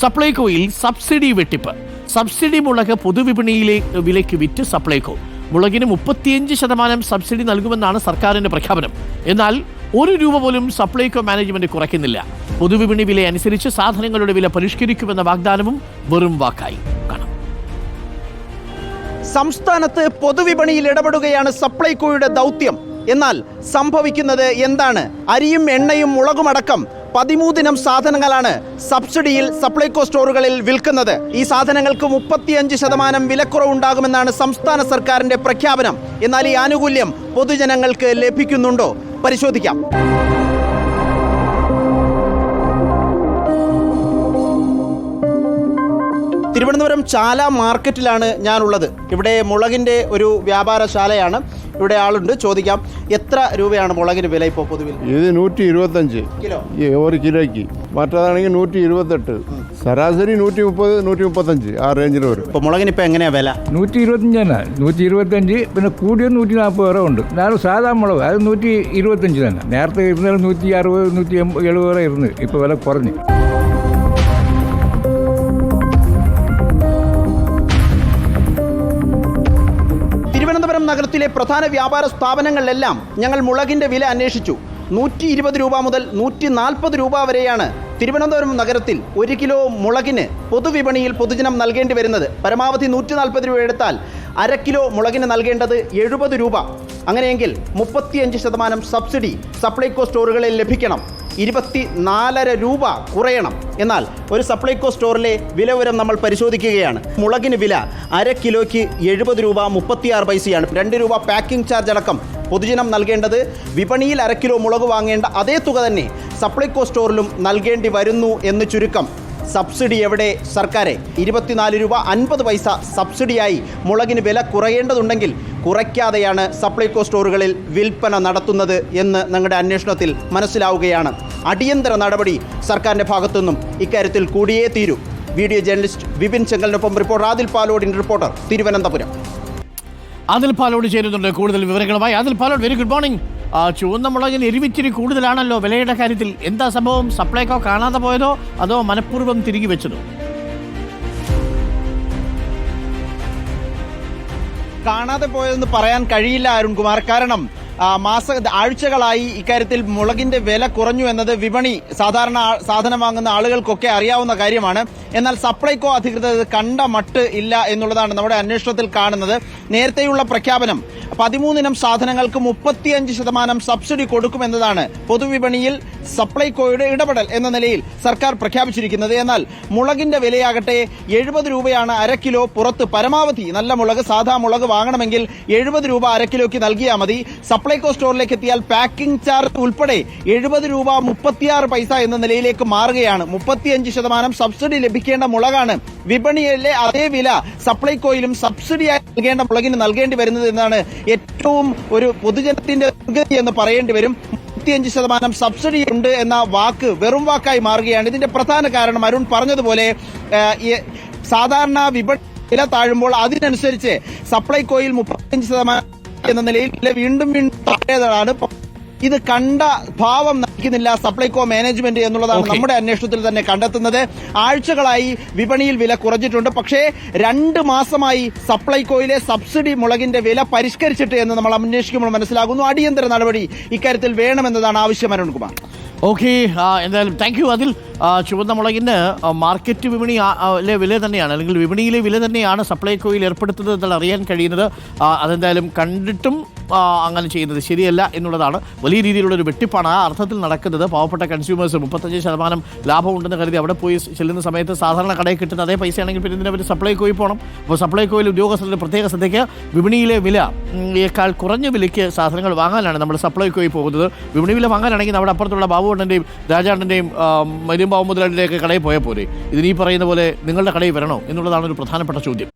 സപ്ലൈകോയിൽ subsidy വെട്ടിപ്പ്. Subsidy മുളക് പൊതുവിപണിയിലെ വിലയ്ക്ക് വിറ്റ് സപ്ലൈകോ. മുളകിന് 35% സബ്സിഡി നൽകുമെന്നാണ് സർക്കാരിന്റെ പ്രഖ്യാപനം. എന്നാൽ ₹1 പോലും സപ്ലൈകോ മാനേജ്മെന്റ് കുറയ്ക്കുന്നില്ല. പൊതുവിപണി വില അനുസരിച്ച് സാധനങ്ങളുടെ വില പരിഷ്കരിക്കുമെന്ന വാഗ്ദാനവും വെറും വാക്കായി. സംസ്ഥാനത്ത് പൊതുവിപണിയിൽ ഇടപെടുകയാണ് സപ്ലൈകോയുടെ ദൗത്യം. എന്നാൽ സംഭവിക്കുന്നത് എന്താണ്? അരിയും എണ്ണയും മുളകുമടക്കം 13 ഇനം സാധനങ്ങളാണ് സബ്സിഡിയിൽ സപ്ലൈകോ സ്റ്റോറുകളിൽ വിൽക്കുന്നത്. ഈ സാധനങ്ങൾക്ക് 35% വിലക്കുറവുണ്ടാകുമെന്നാണ് സംസ്ഥാന സർക്കാരിന്റെ പ്രഖ്യാപനം. എന്നാൽ ഈ ആനുകൂല്യം പൊതുജനങ്ങൾക്ക് ലഭിക്കുന്നുണ്ടോ? പരിശോധിക്കാം. തിരുവനന്തപുരം ചാല മാർക്കറ്റിലാണ് ഞാനുള്ളത്. ഇവിടെ മുളകിൻ്റെ ഒരു വ്യാപാരശാലയാണ്. ഇവിടെ ആളുണ്ട്, ചോദിക്കാം. എത്ര രൂപയാണ് മുളകിന് വില ഇപ്പോൾ പൊതുവിൽ? ഇത് 125 കിലോ, ഒരു കിലോയ്ക്ക്. മറ്റേതാണെങ്കിൽ 128, ശരാശരി 130, 135 ആ റേഞ്ചിൽ വരും. ഇപ്പോൾ മുളകിന് ഇപ്പോൾ എങ്ങനെയാണ് വില? 125 125, പിന്നെ കൂടിയത് 140 വരെ ഉണ്ട്. ഞാൻ സാധാ മുളക് അത് 125 തന്നെ. നേരത്തെ ഇരുന്നത് 160, 170 വരെ ഇരുന്ന്. ഇപ്പോൾ വില കുറഞ്ഞു. തിരുവനന്തപുരം നഗരത്തിലെ പ്രധാന വ്യാപാര സ്ഥാപനങ്ങളിലെല്ലാം ഞങ്ങൾ മുളകിൻ്റെ വില അന്വേഷിച്ചു. 120 രൂപ മുതൽ 140 രൂപ വരെയാണ് തിരുവനന്തപുരം നഗരത്തിൽ 1 കിലോ മുളകിന് പൊതുവിപണിയിൽ പൊതുജനം നൽകേണ്ടി വരുന്നത്. പരമാവധി 140 രൂപ എടുത്താൽ 1/2 കിലോ മുളകിന് നൽകേണ്ടത് 70 രൂപ. അങ്ങനെയെങ്കിൽ 35% സബ്സിഡി സപ്ലൈകോ സ്റ്റോറുകളിൽ ലഭിക്കണം. 24.5 രൂപ കുറയണം. എന്നാൽ ഒരു സപ്ലൈകോ സ്റ്റോറിലെ വിലവിവരം നമ്മൾ പരിശോധിക്കുകയാണ്. മുളകിന് വില 1/2 കിലോയ്ക്ക് 70 രൂപ 36 പൈസയാണ്. 2 രൂപ പാക്കിംഗ് ചാർജ് അടക്കം പൊതുജനം നൽകേണ്ടത്. വിപണിയിൽ 1/2 കിലോ മുളക് വാങ്ങേണ്ട അതേ തുക തന്നെ സപ്ലൈകോ സ്റ്റോറിലും നൽകേണ്ടി വരുന്നു എന്ന് ചുരുക്കം. സബ്സിഡി എവിടെ? സർക്കാരെ 24 രൂപ 50 പൈസ സബ്സിഡിയായി മുളകിന് വില കുറയേണ്ടതുണ്ടെങ്കിൽ കുറയ്ക്കാതെയാണ് സപ്ലൈകോ സ്റ്റോറുകളിൽ വിൽപ്പന നടത്തുന്നത് എന്ന് ഞങ്ങളുടെ അന്വേഷണത്തിൽ മനസ്സിലാവുകയാണ്. അടിയന്തര നടപടി സർക്കാരിൻ്റെ ഭാഗത്തുനിന്നും ഇക്കാര്യത്തിൽ കൂടിയേ തീരൂ. വീഡിയോ ജേർണലിസ്റ്റ് വിപിൻ ചെങ്കലിനൊപ്പം റിപ്പോർട്ടർ ആദിൽ പാലോട്, റിപ്പോർട്ടർ തിരുവനന്തപുരം. ആദിൽ പാലോട് ചേരുന്നുണ്ട് കൂടുതൽ വിവരങ്ങളുമായി. Adil Palode, very good morning. ചുവന്ന മുളകിന് എരിവിച്ചിരി കൂടുതലാണല്ലോ വിലയുടെ കാര്യത്തിൽ. എന്താ സംഭവം? സപ്ലൈകോ കാണാതെ പോയതോ അതോ മനഃപൂർവ്വം തിരികെ വെച്ചതോ? കാണാതെ പോയതെന്ന് പറയാൻ കഴിയില്ല അരുൺകുമാർ. കാരണം ആഴ്ചകളായി ഇക്കാര്യത്തിൽ മുളകിന്റെ വില കുറഞ്ഞു എന്നത് വിപണി സാധാരണ സാധനം വാങ്ങുന്ന ആളുകൾക്കൊക്കെ അറിയാവുന്ന കാര്യമാണ്. എന്നാൽ സപ്ലൈകോ അധികൃതർ കണ്ട മട്ട് ഇല്ല എന്നുള്ളതാണ് നമ്മുടെ അന്വേഷണത്തിൽ കാണുന്നത്. നേരത്തെയുള്ള പ്രഖ്യാപനം 13 ഇനം സാധനങ്ങൾക്ക് 35% സബ്സിഡി കൊടുക്കുമെന്നതാണ് പൊതുവിപണിയിൽ സപ്ലൈകോയുടെ ഇടപെടൽ എന്ന നിലയിൽ സർക്കാർ പ്രഖ്യാപിച്ചിരിക്കുന്നത്. എന്നാൽ മുളകിന്റെ വിലയാകട്ടെ 70 രൂപയാണ് 1/2 കിലോ. പുറത്ത് പരമാവധി നല്ല മുളക്, സാധാ മുളക് വാങ്ങണമെങ്കിൽ 70 രൂപ 1/2 കിലോയ്ക്ക് നൽകിയാൽ മതി. സപ്ലൈകോ സ്റ്റോറിലേക്ക് എത്തിയാൽ പാക്കിംഗ് ചാർജ് ഉൾപ്പെടെ 70 രൂപ 36 പൈസ എന്ന നിലയിലേക്ക് മാറുകയാണ്. 35% സബ്സിഡി ലഭിക്കേണ്ട മുളകാണ് വിപണിയിലെ അതേ വില സപ്ലൈകോയിലും സബ്സിഡിയായി നൽകേണ്ട മുളകിന് നൽകേണ്ടി വരുന്നത് എന്നാണ് ഏറ്റവും ഒരു പൊതുജനത്തിന്റെ ദുർഗതി എന്ന് പറയേണ്ടി വരും. 35% സബ്സിഡി ഉണ്ട് എന്ന വാക്ക് വെറും വാക്കായി മാറുകയാണ്. ഇതിന്റെ പ്രധാന കാരണം അരുൺ പറഞ്ഞതുപോലെ സാധാരണ വിപണി വില താഴുമ്പോൾ അതിനനുസരിച്ച് സപ്ലൈകോയിൽ 35% എന്ന നിലയിൽ വില വീണ്ടും താഴേതാണ്. ഇത് കണ്ട ഭാവം നയിക്കുന്നില്ല സപ്ലൈകോ മാനേജ്മെന്റ് എന്നുള്ളതാണ് നമ്മുടെ അന്വേഷണത്തിൽ തന്നെ കണ്ടെത്തുന്നത്. ആഴ്ചകളായി വിപണിയിൽ വില കുറഞ്ഞിട്ടുണ്ട്. പക്ഷേ 2 മാസമായി സപ്ലൈകോയിലെ സബ്സിഡി മുളകിന്റെ വില പരിഷ്കരിച്ചിട്ട് എന്ന് നമ്മൾ അന്വേഷിക്കുമ്പോൾ മനസ്സിലാകുന്നു. അടിയന്തര നടപടി ഇക്കാര്യത്തിൽ വേണമെന്നതാണ് ആവശ്യം. അരുൺകുമാർ, ഓക്കെ, എന്തായാലും താങ്ക് യു. അതിൽ ചുവന്ന മുളകിന് മാർക്കറ്റ് വിപണിയിലെ വില തന്നെയാണ്, അല്ലെങ്കിൽ വിപണിയിലെ വില തന്നെയാണ് സപ്ലൈകോയിൽ ഏർപ്പെടുത്തുന്നത് എന്നുള്ള അറിയാൻ കഴിയുന്നത്. അതെന്തായാലും കണ്ടിട്ടും അങ്ങനെ ചെയ്യുന്നത് ശരിയല്ല എന്നുള്ളതാണ്. വലിയ രീതിയിലുള്ളൊരു വെട്ടിപ്പാണ് ആ അർത്ഥത്തിൽ നടക്കുന്നത്. പാവപ്പെട്ട കൺസ്യൂമേഴ്സ് 35% ലാഭമുണ്ടെന്ന് കരുതി അവിടെ പോയി ചെല്ലുന്ന സമയത്ത് സാധാരണ കടയിൽ കിട്ടുന്ന അതേ പൈസയാണെങ്കിൽ പിന്നെ ഇതിനവർ സപ്ലൈകോയിൽ പോകണം. അപ്പോൾ സപ്ലൈകോയിൽ ഉദ്യോഗസ്ഥരുടെ പ്രത്യേക ശ്രദ്ധയ്ക്ക് വിപണിയിലെ വിലയേക്കാൾ കുറഞ്ഞ വിലയ്ക്ക് സാധനങ്ങൾ വാങ്ങാനാണ് നമ്മൾ സപ്ലൈകോയിൽ പോകുന്നത്. വിപണി വില വാങ്ങാനാണെങ്കിൽ അവിടെ അപ്പുറത്തുള്ള ബാബുവണ്ണൻ്റെയും രാജാണ്ണൻ്റെയും മരിയമ്പാവു മുതലാളിയുടെയൊക്കെ കടയിൽ പോയാൽ പോലെ ഇതിനീ പറയുന്ന പോലെ നിങ്ങളുടെ കടയിൽ വരണോ എന്നുള്ളതാണ് ഒരു പ്രധാനപ്പെട്ട ചോദ്യം.